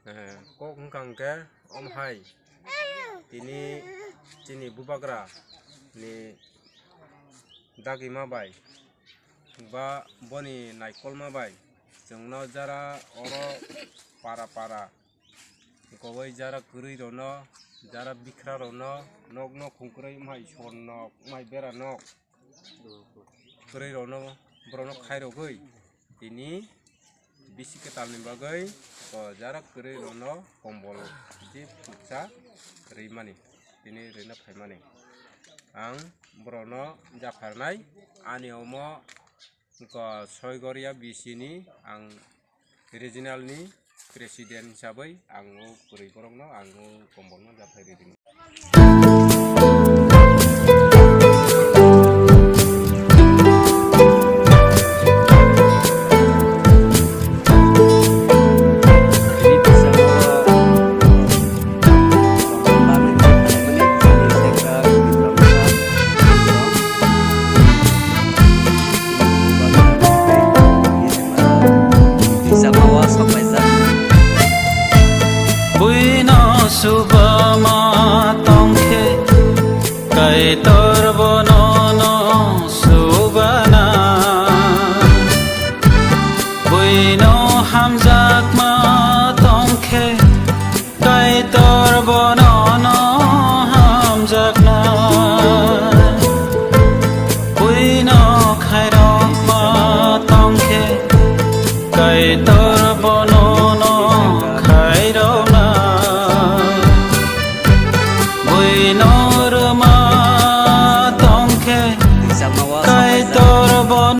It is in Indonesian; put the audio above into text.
kok engkang ke om hai ini cini bubagra ni dagi mabai ba boni naikol mabai jongno jara oro para kowai jara kurui rono jara bikra rono nok nok khungkrei mai son nok mai bera nok kurui rono brono khairogoi ini bisi ketalni bagai jara kurui rono kombol di putsa rimani ini rina phaimani ang brono jafarnai ani omo ko soigoria bisini ang regional ni presiden hisabai angu kurui borongno angu kombolno jafairi ding subama tongke kai torbonono subana buino hamza